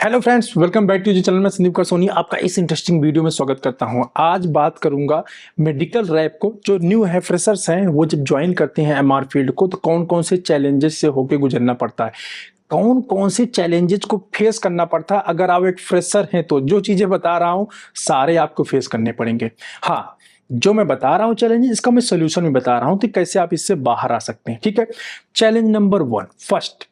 Hello friends, welcome back to G channel में संदीप कर सोनी आपका इस इंटरेस्टिंग वीडियो में स्वागत करता हूं। आज बात करूंगा मेडिकल रैप को जो न्यू है, फ्रेशर्स हैं, वो जब ज्वाइन करते हैं एमआर फील्ड को तो कौन कौन से चैलेंजेस से होके गुजरना पड़ता है, कौन कौन से चैलेंजेस को फेस करना पड़ता है। अगर आप एक फ्रेशर हैं तो जो चीजें बता रहा हूं सारे आपको फेस करने पड़ेंगे। हाँ, जो मैं बता रहा हूं चैलेंज, इसका मैं सोल्यूशन भी बता रहा हूं कि कैसे आप इससे बाहर आ सकते हैं। ठीक है, चैलेंज नंबर 1, फर्स्ट,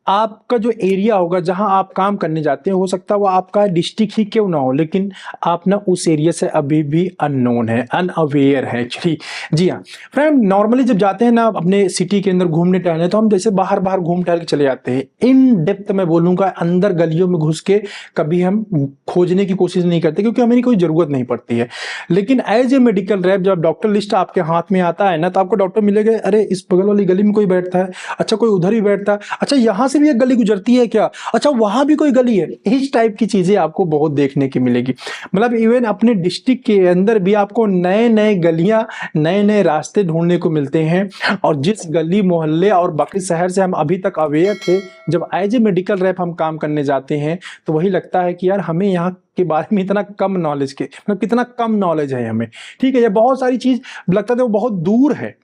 आपका जो एरिया होगा जहां आप काम करने जाते हैं, हो सकता है वो आपका डिस्ट्रिक्ट ही क्यों ना हो, लेकिन आप ना उस एरिया से अभी भी अननोन है, अनअवेयर है एक्चुअली। जी हाँ फ्रेंड, नॉर्मली जब जाते हैं ना अपने सिटी के अंदर घूमने टहलने, तो हम जैसे बाहर बाहर घूम टहल के चले जाते हैं। इन डेप्थ में बोलूंगा, अंदर गलियों में घुस के कभी हम खोजने की कोशिश नहीं करते क्योंकि हमें कोई जरूरत नहीं पड़ती है। लेकिन एज ए मेडिकल रैप जब डॉक्टर लिस्ट आपके हाथ में आता है ना, तो आपको डॉक्टर मिलेगा, अरे इस बगल वाली गली में कोई बैठता है, अच्छा कोई उधर ही बैठता है, अच्छा यहाँ से भी एक गली गुजरती है क्या, अच्छा वहां भी कोई गली है। इस टाइप की चीजें आपको बहुत देखने की मिलेगी। मतलब इवन अपने डिस्ट्रिक्ट के अंदर भी आपको नए नए गलियां, नए नए रास्ते ढूंढने को मिलते हैं। और जिस गली मोहल्ले और बाकी शहर से हम अभी तक अवेयर थे, जब एज ए मेडिकल रैप हम काम करने जाते हैं तो वही लगता है कि यार हमें यहाँ के बारे में इतना कम नॉलेज के, मतलब कितना कम नॉलेज है हमें। ठीक है, ये बहुत सारी चीज लगता था वो बहुत दूर है,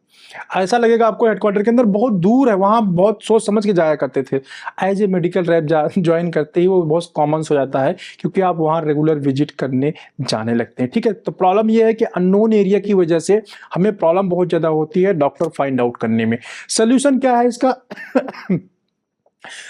ऐसा लगेगा आपको हेडक्वार्टर के अंदर बहुत दूर है, वहां बहुत सोच समझ के जाया करते थे। As a medical rep join करते ही वो बहुत कॉमन हो जाता है क्योंकि आप वहां रेगुलर विजिट करने जाने लगते हैं। ठीक है, तो प्रॉब्लम ये है कि अननोन एरिया की वजह से हमें प्रॉब्लम बहुत ज्यादा होती है डॉक्टर फाइंड आउट करने में। सोल्यूशन क्या है इसका?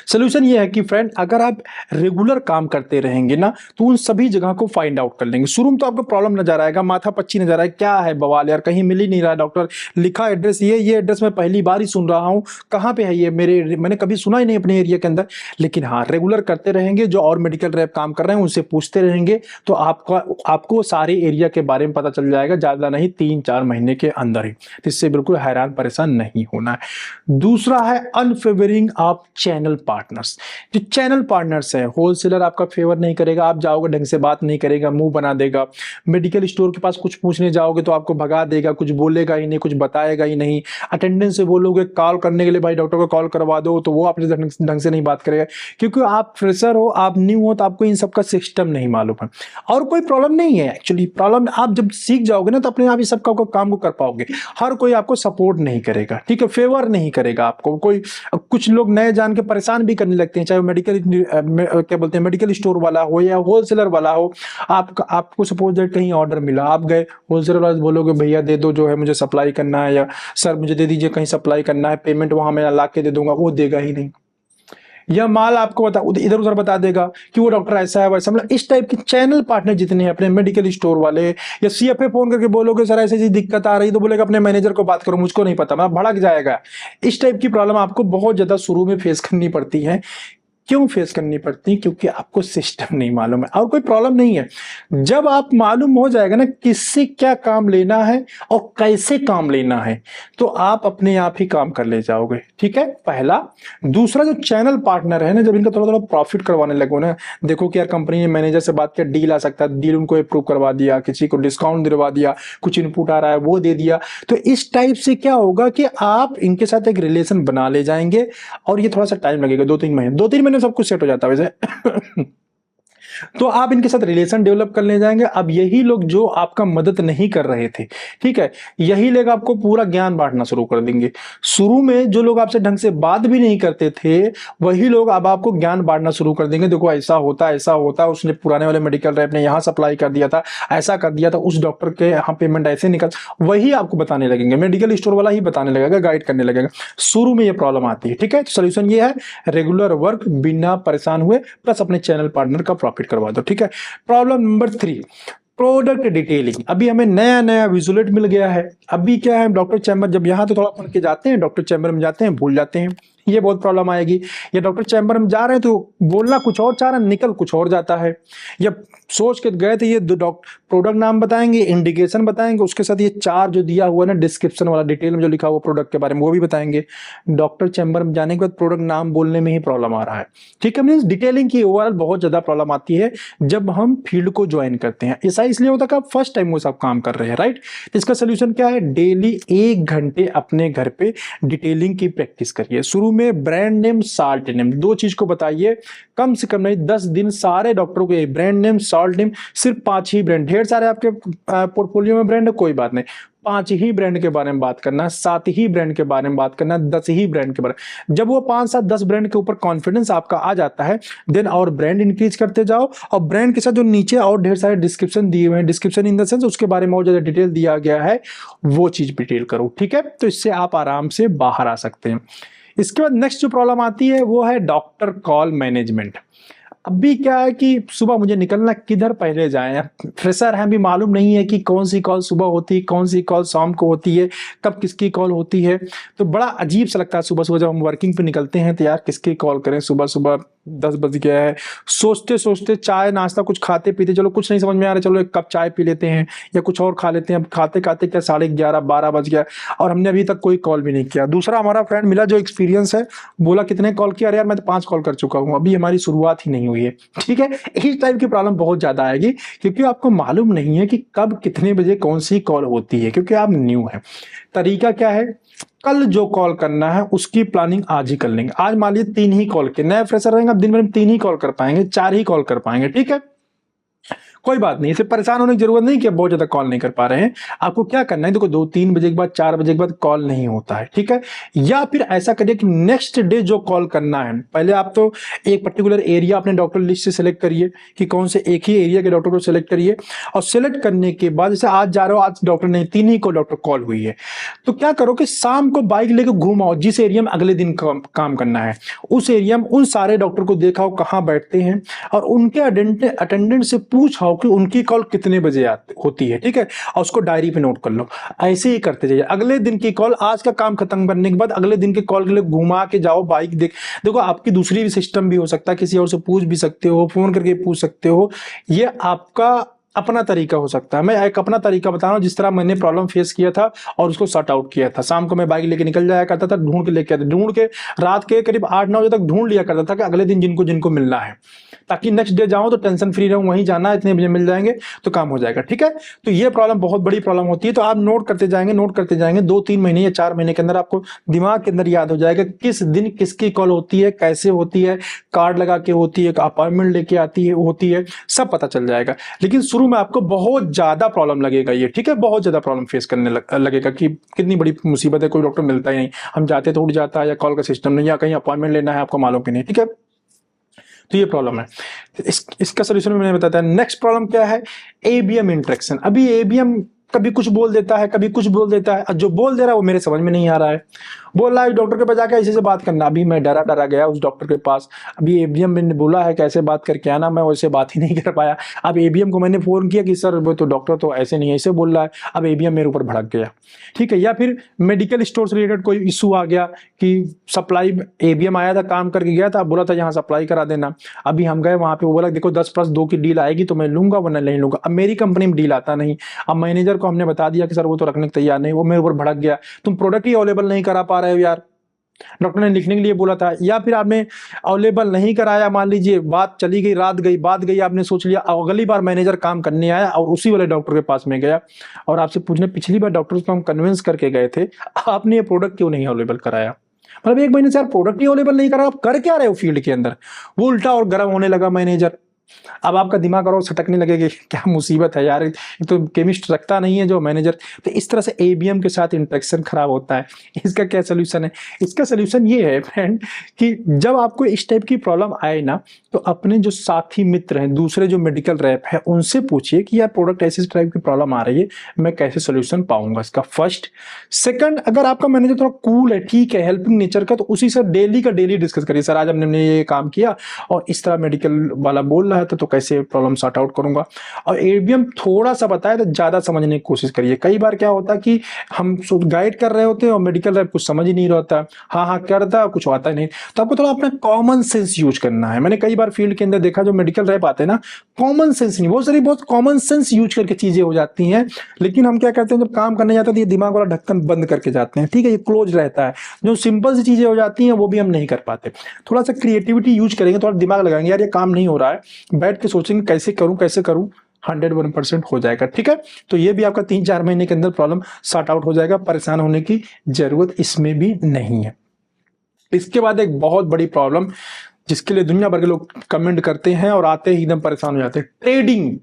सोल्यूशन ये है कि फ्रेंड, अगर आप रेगुलर काम करते रहेंगे ना तो उन सभी जगह को फाइंड आउट कर लेंगे। शुरू में तो आपको प्रॉब्लम नजर आएगा, माथा पच्ची नजर आएगा, क्या है बवाल यार, कहीं मिल ही नहीं रहा, डॉक्टर लिखा एड्रेस ये एड्रेस मैं पहली बार ही सुन रहा हूँ, कहाँ पे है ये, मैंने कभी सुना ही नहीं अपने एरिया के अंदर। लेकिन हाँ, रेगुलर करते रहेंगे, जो और मेडिकल रैप काम कर रहे हैं उनसे पूछते रहेंगे तो आपको सारे एरिया के बारे में पता चल जाएगा, ज्यादा नहीं 3-4 महीने के अंदर ही। तो इससे बिल्कुल हैरान परेशान नहीं होना है। दूसरा है अनफेवरिंग ऑफ चैनल पार्टनर्स। जो चैनल पार्टनर्स है, होलसेलर आपका फेवर नहीं करेगा, आप जाओगे ढंग से बात नहीं करेगा, मुंह बना देगा। मेडिकल स्टोर के पास कुछ पूछने जाओगे तो आपको भगा देगा, कुछ बोलेगा ही नहीं, कुछ बताएगा ही नहीं। अटेंडेंस से बोलोगे कॉल करने के लिए, भाई डॉक्टर को कॉल करवा दो, तो वो आपसे ढंग से नहीं बात करेगा क्योंकि आप फ्रेशर हो, आप न्यू हो, तो आपको इन सब का सिस्टम नहीं मालूम है। और कोई प्रॉब्लम नहीं है एक्चुअली, प्रॉब्लम आप जब सीख जाओगे ना तो अपने आप इस सब का काम को कर पाओगे। हर कोई आपको सपोर्ट नहीं करेगा, ठीक है, फेवर नहीं करेगा आपको कोई। कुछ लोग नए जान के परेशान भी करने लगते हैं, चाहे वो क्या बोलते हैं, मेडिकल स्टोर वाला हो या होलसेलर वाला हो। आपको सपोज दैट कहीं ऑर्डर मिला, आप गए होलसेलर वाले से बोलोगे भैया दे दो, जो है मुझे सप्लाई करना है, या सर मुझे दे दीजिए कहीं सप्लाई करना है, पेमेंट वहां मैं ला के दे दूंगा, वो देगा ही नहीं। या माल आपको बता इधर उधर बता देगा कि वो डॉक्टर ऐसा है वैसा। मतलब इस टाइप के चैनल पार्टनर जितने हैं अपने मेडिकल स्टोर वाले, या सीएफए फोन करके बोलोगे सर ऐसी ऐसी दिक्कत आ रही, तो बोलेगा अपने मैनेजर को बात करो, मुझको नहीं पता, मैं भड़क जाएगा। इस टाइप की प्रॉब्लम आपको बहुत ज्यादा शुरू में फेस करनी पड़ती है। क्यों फेस करनी पड़ती है? क्योंकि आपको सिस्टम नहीं मालूम है। और कोई प्रॉब्लम नहीं है, जब आप मालूम हो जाएगा ना किससे क्या काम लेना है और कैसे काम लेना है, तो आप अपने आप ही काम कर ले जाओगे। ठीक है, पहला। दूसरा, जो चैनल पार्टनर है ना, जब इनका थोड़ा थोड़ा प्रॉफिट करवाने लगो ना, देखो कि यार कंपनी ने मैनेजर से बात किया, डील आ सकता है, डील उनको अप्रूव करवा दिया, किसी को डिस्काउंट दिलवा दिया, कुछ इनपुट आ रहा है वो दे दिया, तो इस टाइप से क्या होगा कि आप इनके साथ एक रिलेशन बना ले जाएंगे। और ये थोड़ा सा टाइम लगेगा, 2-3 महीने सब कुछ सेट हो जाता है वैसे। तो आप इनके साथ रिलेशन डेवलप कर ले जाएंगे। अब यही लोग जो आपका मदद नहीं कर रहे थे, ठीक है, यही लोग आपको पूरा ज्ञान बांटना शुरू कर देंगे। शुरू में जो लोग आपसे ढंग से बात भी नहीं करते थे, वही लोग अब आपको ज्ञान बांटना शुरू कर देंगे। देखो ऐसा होता, ऐसा होता, उसने पुराने वाले मेडिकल रैप ने यहाँ सप्लाई कर दिया था, ऐसा कर दिया था, उस डॉक्टर के यहाँ पेमेंट ऐसे निकल, वही आपको बताने लगेंगे, मेडिकल स्टोर वाला ही बताने लगेगा, गाइड करने लगेगा। शुरू में ये प्रॉब्लम आती है। ठीक है, तो सोल्यूशन ये है, रेगुलर वर्क बिना परेशान हुए, प्लस अपने चैनल पार्टनर का प्रॉफिट करवा दो। ठीक है, प्रॉब्लम नंबर 3, प्रोडक्ट डिटेलिंग। अभी हमें नया नया विजुलेट मिल गया है। अभी क्या है, डॉक्टर चैम्बर जब यहां तो थोड़ा पढ़ के जाते हैं, डॉक्टर चैम्बर में जाते हैं भूल जाते हैं, ये बहुत प्रॉब्लम आएगी। या डॉक्टर चैम्बर में जा रहे हैं तो बोलना कुछ और चाह रहे हैं, निकल कुछ और जाता है। या सोच के गए थे ये प्रोडक्ट नाम बताएंगे, इंडिकेशन बताएंगे, उसके साथ ये 4 जो दिया हुआ है ना डिस्क्रिप्शन वाला, डिटेल में जो लिखा हुआ प्रोडक्ट के बारे में वो भी बताएंगे। डॉक्टर चैम्बर में जाने के बाद प्रोडक्ट नाम बोलने में ही प्रॉब्लम आ रहा है। ठीक है, मींस डिटेलिंग की ओवरऑल बहुत ज्यादा प्रॉब्लम आती है जब हम फील्ड को ज्वाइन करते हैं। ऐसा इसलिए होता है कि आप फर्स्ट टाइम वो सब काम कर रहे हैं, राइट। इसका सोल्यूशन क्या है, डेली 1 घंटे अपने घर पे डिटेलिंग की प्रैक्टिस करिए। शुरू में ब्रांड नेम, साल्ट नेम, दो चीज को बताइए। कम से कम नहीं 10 दिन सारे डॉक्टरों को ब्रांड नेम, साल्ट नेम, सिर्फ 5 ही ब्रांड, ढेर सारे आपके पोर्टफोलियो में ब्रांड है कोई बात नहीं, 5 ही ब्रांड के बारे में बात करना, 7 ही ब्रांड के बारे में बात करना, 10 ही ब्रांड के बारे में। जब वो 5, 7, 10 ब्रांड के ऊपर कॉन्फिडेंस आपका आ जाता है, देन और ब्रांड इंक्रीज करते जाओ, और ब्रांड के साथ जो नीचे और ढेर सारे डिस्क्रिप्शन दिए हुए हैं, डिस्क्रिप्शन इन द सेंस उसके बारे में और ज्यादा डिटेल दिया गया है, वो चीज डिटेल करो, ठीक है। तो इससे आप आराम से बाहर आ सकते हैं। इसके बाद नेक्स्ट जो प्रॉब्लम आती है वो है डॉक्टर कॉल मैनेजमेंट। अभी क्या है कि सुबह मुझे निकलना, किधर पहले जाएं, फ्रेशर है, भी मालूम नहीं है कि कौन सी कॉल सुबह होती है, कौन सी कॉल शाम को होती है, कब किसकी कॉल होती है। तो बड़ा अजीब सा लगता है सुबह सुबह जब हम वर्किंग पे निकलते हैं, तो यार किसकी कॉल करें, सुबह सुबह 10 बज गया है, सोचते सोचते चाय नाश्ता कुछ खाते पीते, चलो कुछ नहीं समझ में आ रहा, चलो एक कप चाय पी लेते हैं या कुछ और खा लेते हैं। अब खाते खाते क्या 11:30 12 बज गया और हमने अभी तक कोई कॉल भी नहीं किया। दूसरा हमारा फ्रेंड मिला जो एक्सपीरियंस है, बोला कितने कॉल किया, अरे यार मैं तो 5 कॉल कर चुका हूँ, अभी हमारी शुरुआत ही नहीं हुई है, ठीक है। इस टाइप की प्रॉब्लम बहुत ज्यादा आएगी क्योंकि आपको मालूम नहीं है कि कब कितने बजे कौन सी कॉल होती है, क्योंकि आप न्यू है। तरीका क्या है, कल जो कॉल करना है उसकी प्लानिंग आज ही कर लेंगे। आज मान लीजिए 3 ही कॉल के, नए फ्रेशर रहेंगे, अब दिन भर में 3 ही कॉल कर पाएंगे, 4 ही कॉल कर पाएंगे, ठीक है। कोई बात नहीं, इसे परेशान होने की जरूरत नहीं कि आप बहुत ज्यादा कॉल नहीं कर पा रहे हैं। आपको क्या करना है, देखो 2-3 बजे के बाद, 4 बजे के बाद कॉल नहीं होता है, ठीक है। या फिर ऐसा करिए कि नेक्स्ट डे जो कॉल करना है, पहले आप तो एक पर्टिकुलर एरिया अपने डॉक्टर लिस्ट से सिलेक्ट करिए कि कौन से एक ही एरिया के डॉक्टर को सिलेक्ट करिए, और सिलेक्ट करने के बाद जैसे आज जा रहे हो, आज डॉक्टर नहीं, 3 ही को डॉक्टर कॉल हुई है, तो क्या करो कि शाम को बाइक लेकर घूमाओ, जिस एरिया में अगले दिन काम करना है उस एरिया में उन सारे डॉक्टर को देखाओ कहाँ बैठते हैं, और उनके अटेंडेंट से पूछाओ कि उनकी कॉल कितने बजे होती है, ठीक है, और उसको डायरी पे नोट कर लो। ऐसे ही करते जाइए, अगले दिन की कॉल, आज का काम खत्म करने के बाद अगले दिन के कॉल के लिए घुमा के जाओ बाइक। देखो आपकी दूसरी भी सिस्टम भी हो सकता है, किसी और से पूछ भी सकते हो, फोन करके पूछ सकते हो, ये आपका अपना तरीका हो सकता है। मैं एक अपना तरीका बता रहा हूं, जिस तरह मैंने प्रॉब्लम फेस किया था और उसको सॉर्ट आउट किया था। शाम को मैं बाइक लेके निकल जाया करता था, ढूंढ के लेके आता, ढूंढ के रात के करीब 8-9 बजे तक ढूंढ लिया करता था कि अगले दिन जिनको जिनको मिलना है, ताकि नेक्स्ट डे जाऊं तो टेंशन फ्री रहूं, वहीं जाना है, इतने बजे मिल जाएंगे तो काम हो जाएगा, ठीक है। तो ये प्रॉब्लम बहुत बड़ी प्रॉब्लम होती है, तो आप नोट करते जाएंगे, नोट करते जाएंगे, 2-3 महीने या 4 महीने के अंदर आपको दिमाग के अंदर याद हो जाएगा किस दिन किसकी कॉल होती है, कैसे होती है, कार्ड लगा के होती है, अपॉइंटमेंट लेके आती है होती है, सब पता चल जाएगा। लेकिन शुरू में आपको बहुत ज्यादा प्रॉब्लम लगेगा ये, ठीक है, बहुत ज्यादा प्रॉब्लम फेस करने लगेगा कि कितनी बड़ी मुसीबत है, कोई डॉक्टर मिलता ही नहीं, हम जाते तो उठ जाता है, या कॉल का सिस्टम नहीं, या कहीं अपॉइंटमेंट लेना है आपको मालूम कि नहीं, ठीक है। तो ये प्रॉब्लम है, इसका सोल्यूशन मैंने बताया। नेक्स्ट प्रॉब्लम क्या है, एबीएम इंटरेक्शन। अभी एबीएम कभी कुछ बोल देता है, कभी कुछ बोल देता है, जो बोल दे रहा है वो मेरे समझ में नहीं आ रहा है। बोल रहा है डॉक्टर के पास जाके ऐसे से बात करना, अभी मैं डरा गया उस डॉक्टर के पास, अभी एबीएम मैंने बोला है कैसे बात करके आना, मैं वैसे बात ही नहीं कर पाया। अब एबीएम को मैंने फोन किया कि सर वो तो डॉक्टर तो ऐसे नहीं ऐसे बोल रहा है, अब एबीएम मेरे ऊपर भड़क गया, ठीक है। या फिर मेडिकल स्टोर से रिलेटेड कोई इशू आ गया कि सप्लाई, एबीएम आया था, काम करके गया था, बोला था यहाँ सप्लाई करा देना, अभी हम गए वहां पे, वो बोला देखो 10+2 की डील आएगी तो मैं लूंगा वरना नहीं लूंगा। अब मेरी कंपनी में डील आता नहीं, अब मैनेजर को हमने बता दिया कि सर वो तो रखने को तैयार नहीं, वो मेरे ऊपर भड़क गया, तुम प्रोडक्ट ही अवेलेबल नहीं करा पा रहे हो यार, डॉक्टर ने लिखने के लिए बोला था। या फिर आपने अवेलेबल नहीं कराया, मान लीजिए बात चली गई, रात गई, बात गई, आपने सोच लिया, अगली बार मैनेजर काम करने आया और उसी वाले डॉक्टर के पास में गया और आपसे पूछने पिछली बार डॉक्टर को हम कन्विंस करके गए थे, आपने ये प्रोडक्ट क्यों नहीं अवेलेबल कराया। मतलब 1 महीने से यार प्रोडक्ट ही अवेलेबल नहीं करा, आप कर क्या रहे हो फील्ड के अंदर। वो उल्टा और गर्म होने लगा मैनेजर। अब आपका दिमाग और सटकने लगेगा, क्या मुसीबत है यार, तो केमिस्ट रखता नहीं है जो मैनेजर। तो इस तरह से एबीएम के साथ इंटरेक्शन खराब होता है। इसका क्या सोल्यूशन है, इसका सोल्यूशन ये है फ्रेंड कि जब आपको इस टाइप की प्रॉब्लम आए ना, तो अपने जो साथी मित्र हैं, दूसरे जो मेडिकल रैप है, उनसे पूछिए कि यार प्रोडक्ट ऐसे टाइप की प्रॉब्लम आ रही है, मैं कैसे सोल्यूशन पाऊंगा इसका, फर्स्ट। सेकंड, अगर आपका मैनेजर थोड़ा कूल है, ठीक है, हेल्पिंग नेचर का, तो उसी से डेली का डेली डिस्कस करिए, सर आज हमने ये काम किया और इस तरह मेडिकल वाला बोल रहा है तो कैसे प्रॉब्लम सॉर्ट आउट करूंगा। और एबीएम थोड़ा सा बताए तो ज्यादा समझने की कोशिश करिए। कई बार क्या होता है कि हम गाइड कर रहे होते हैं और मेडिकल रैप कुछ समझ ही नहीं रहता, हाँ करता कुछ आता ही नहीं। तो आपको थोड़ा अपना कॉमन सेंस यूज करना है। मैंने कई बार फील्ड के अंदर देखा जो मेडिकल रैप आते हैं ना, कॉमन सेंस नहीं, बहुत कॉमन सेंस यूज करके चीजें हो जाती हैं, लेकिन हम क्या करते हैं जब काम करने जाते हैं तो ये दिमाग वाला ढक्कन बंद करके जाते हैं, ठीक है, ये क्लोज रहता है। जो सिंपल सी चीजें हो जाती हैं वो भी हम नहीं कर पाते। थोड़ा सा क्रिएटिविटी यूज करेंगे, थोड़ा दिमाग लगाएंगे, यार ये काम नहीं हो रहा है, बैठ के सोचेंगे कैसे करूं, 101% हो जाएगा, ठीक है। तो ये भी आपका 3-4 महीने के अंदर प्रॉब्लम सॉर्ट आउट हो जाएगा, परेशान होने की जरूरत इसमें भी नहीं है। इसके बाद एक बहुत बड़ी प्रॉब्लम जिसके लिए दुनिया भर के लोग कमेंट करते हैं और आते ही एकदम परेशान हो जाते हैं, ट्रेडिंग।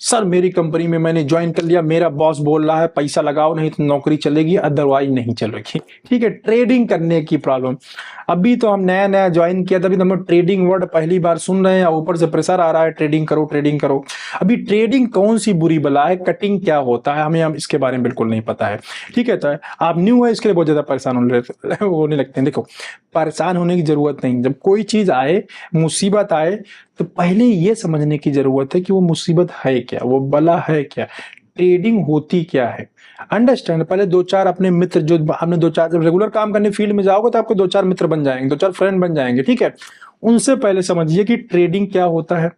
सर मेरी कंपनी में मैंने ज्वाइन कर लिया, मेरा बॉस बोल रहा है पैसा लगाओ नहीं तो नौकरी चलेगी, अदरवाइज नहीं चलेगी। ठीक है, ट्रेडिंग करने की प्रॉब्लम। अभी तो हम नया नया ज्वाइन किया था, अभी तो हम ट्रेडिंग वर्ड पहली बार सुन रहे हैं, ऊपर से प्रेशर आ रहा है ट्रेडिंग करो ट्रेडिंग करो। अभी ट्रेडिंग कौन सी बुरी बला है, कटिंग क्या होता है, हमें इसके बारे में बिल्कुल नहीं पता है। ठीक है, तो आप न्यू है इसके लिए बहुत ज्यादा परेशान होने लगते हैं। देखो, परेशान होने की जरूरत नहीं। जब कोई चीज आए, मुसीबत आए, तो पहले ये समझने की जरूरत है कि वो मुसीबत है क्या, वो बला है क्या, ट्रेडिंग होती क्या है। अंडरस्टैंड। पहले दो चार अपने मित्र, जो आपने दो चार, जब रेगुलर काम करने फील्ड में जाओगे तो आपको दो चार मित्र बन जाएंगे, दो चार फ्रेंड बन जाएंगे। ठीक है, उनसे पहले समझिए कि ट्रेडिंग क्या होता है,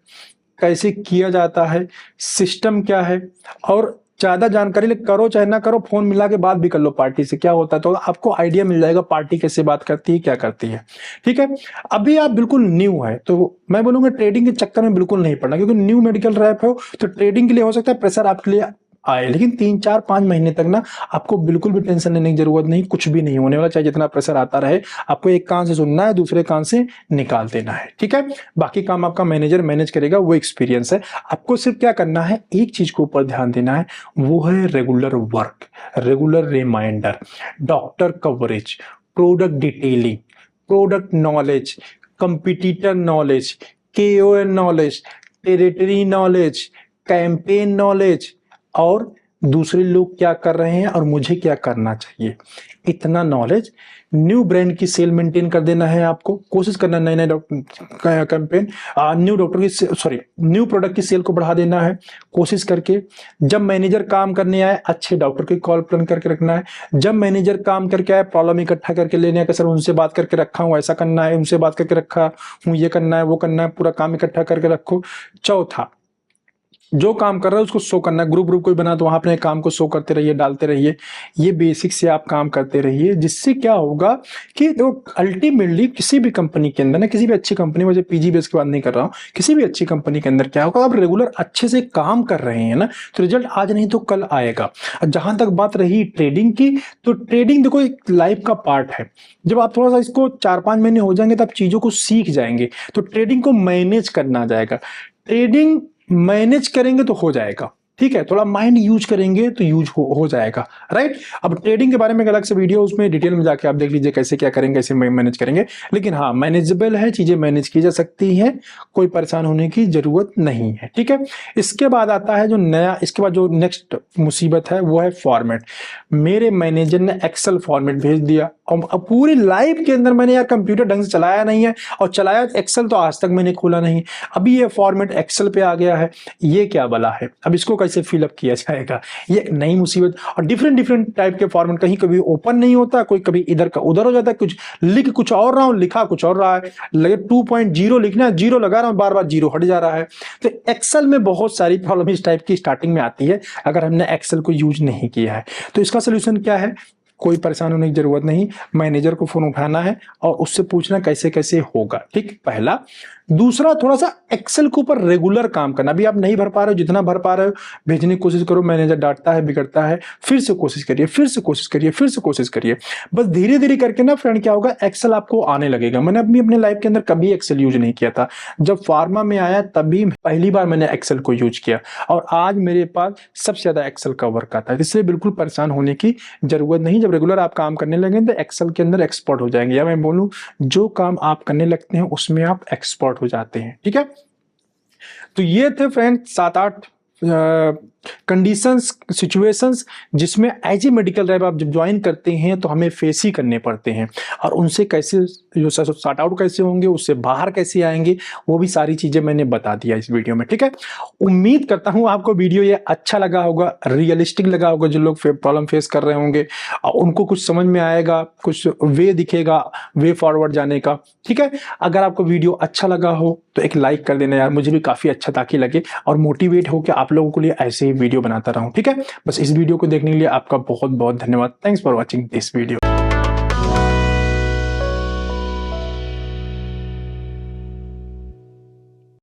कैसे किया जाता है, सिस्टम क्या है। और ज्यादा जानकारी करो चाहे ना करो, फोन मिला के बात भी कर लो पार्टी से, क्या होता है तो आपको आइडिया मिल जाएगा पार्टी कैसे बात करती है, क्या करती है। ठीक है, अभी आप बिल्कुल न्यू है तो मैं बोलूंगा ट्रेडिंग के चक्कर में बिल्कुल नहीं पड़ना, क्योंकि न्यू मेडिकल रैप हो तो ट्रेडिंग के लिए हो सकता है प्रेशर आपके लिए आए, लेकिन 3 4 5 महीने तक ना आपको बिल्कुल भी टेंशन लेने की जरूरत नहीं, कुछ भी नहीं होने वाला। चाहे जितना प्रेशर आता रहे, आपको एक कान से सुनना है, दूसरे कान से निकाल देना है। ठीक है, बाकी काम आपका मैनेजर मैनेज करेगा, वो एक्सपीरियंस है। आपको सिर्फ क्या करना है, एक चीज को ऊपर ध्यान देना है, वो है regular work, regular reminder, doctor coverage, product detailing, product knowledge, competitor knowledge, KOL knowledge, territory knowledge, campaign knowledge, और दूसरे लोग क्या कर रहे हैं और मुझे क्या करना चाहिए, इतना नॉलेज। न्यू ब्रांड की सेल मेंटेन कर देना है आपको, कोशिश करना नए नए कैंपेन, न्यू प्रोडक्ट की सेल को बढ़ा देना है कोशिश करके। जब मैनेजर काम करने आए, अच्छे डॉक्टर की कॉल प्लान करके रखना है। जब मैनेजर काम करके आए, प्रॉब्लम इकट्ठा करके लेने का, सर उनसे बात करके रखा हूँ, ऐसा करना है, उनसे बात करके रखा हूँ, ये करना है, वो करना है, पूरा काम इकट्ठा करके रखो। चौथा, जो काम कर रहे हो उसको शो करना है, ग्रुप कोई बना तो वहां अपने काम को शो करते रहिए, डालते रहिए। ये बेसिक से आप काम करते रहिए, जिससे क्या होगा कि अल्टीमेटली किसी भी कंपनी के अंदर ना, किसी भी अच्छी कंपनी, मुझे पीजी बेस की बात नहीं कर रहा हूँ, किसी भी अच्छी कंपनी के अंदर क्या होगा, आप रेगुलर अच्छे से काम कर रहे हैं ना, तो रिजल्ट आज नहीं तो कल आएगा। जहां तक बात रही ट्रेडिंग की, तो ट्रेडिंग देखो एक लाइफ का पार्ट है। जब आप थोड़ा सा इसको 4 5 महीने हो जाएंगे तो आप चीजों को सीख जाएंगे, तो ट्रेडिंग को मैनेज करना आ जाएगा। ट्रेडिंग मैनेज करेंगे तो हो जाएगा। ठीक है, थोड़ा माइंड यूज करेंगे तो यूज हो जाएगा। राइट, अब ट्रेडिंग के बारे में एक अलग से वीडियो, उसमें डिटेल में जाके आप देख लीजिए कैसे क्या करेंगे, कैसे मैनेज करेंगे। लेकिन हाँ, मैनेजेबल है, चीजें मैनेज की जा सकती हैं, कोई परेशान होने की जरूरत नहीं है। ठीक है, इसके बाद आता है जो नया, इसके बाद जो नेक्स्ट मुसीबत है वो है फॉर्मेट। मेरे मैनेजर ने एक्सेल फॉर्मेट भेज दिया, और पूरी लाइफ के अंदर मैंने यार कंप्यूटर ढंग से चलाया नहीं है, और चलाया एक्सेल तो आज तक मैंने खोला नहीं। अभी ये फॉर्मेट एक्सेल पे आ गया है, ये क्या बला है, अब इसको कैसे फिलअप किया जाएगा, ये नई मुसीबत। और डिफरेंट टाइप के फॉर्मेट, कहीं कभी ओपन नहीं होता, कोई कभी इधर का उधर हो जाता है, कुछ लिख कुछ और रहा हूं, लिखा कुछ और रहा है, लगे 2.0 लिखना है, 0 लगा रहा हूं, बार बार 0 हट जा रहा है। तो एक्सेल में बहुत सारी प्रॉब्लम इस टाइप की स्टार्टिंग में आती है अगर हमने एक्सेल को यूज नहीं किया है। तो इसका सोल्यूशन क्या है, कोई परेशान होने की जरूरत नहीं, मैनेजर को फोन उठाना है और उससे पूछना कैसे कैसे होगा। ठीक, पहला। दूसरा, थोड़ा सा एक्सेल के ऊपर रेगुलर काम करना। अभी आप नहीं भर पा रहे हो, जितना भर पा रहे हो भेजने की कोशिश करो, मैनेजर डांटता है, बिगड़ता है, फिर से कोशिश करिए, फिर से कोशिश करिए, फिर से कोशिश करिए। बस धीरे धीरे करके ना फ्रेंड क्या होगा, एक्सेल आपको आने लगेगा। मैंने अपने लाइफ के अंदर कभी एक्सेल यूज नहीं किया था, जब फार्मा में आया तभी पहली बार मैंने एक्सेल को यूज किया, और आज मेरे पास सबसे ज्यादा एक्सेल का वर्क आता है। इसलिए बिल्कुल परेशान होने की जरूरत नहीं, जब रेगुलर आप काम करने लगे तो एक्सेल के अंदर एक्सपर्ट हो जाएंगे, या मैं बोलूं जो काम आप करने लगते हैं उसमें आप एक्सपर्ट हो जाते हैं। ठीक है, तो ये थे फ्रेंड 7 8 कंडीशंस, सिचुएशंस जिसमें एज ए मेडिकल रैप आप जब ज्वाइन करते हैं तो हमें फेस ही करने पड़ते हैं, और उनसे कैसे जो सॉर्ट आउट कैसे होंगे, उससे बाहर कैसे आएंगे, वो भी सारी चीजें मैंने बता दिया इस वीडियो में। ठीक है, उम्मीद करता हूं आपको वीडियो ये अच्छा लगा होगा, रियलिस्टिक लगा होगा। जो लोग प्रॉब्लम फेस कर रहे होंगे उनको कुछ समझ में आएगा, कुछ वे दिखेगा वे फॉरवर्ड जाने का। ठीक है, अगर आपको वीडियो अच्छा लगा हो तो एक लाइक कर देना यार, मुझे भी काफी अच्छा ताकि लगे और मोटिवेट हो कि आप लोगों के लिए ऐसे ही वीडियो बनाता रहूं। ठीक है, बस इस वीडियो को देखने के लिए आपका बहुत बहुत धन्यवाद। Thanks for watching this video.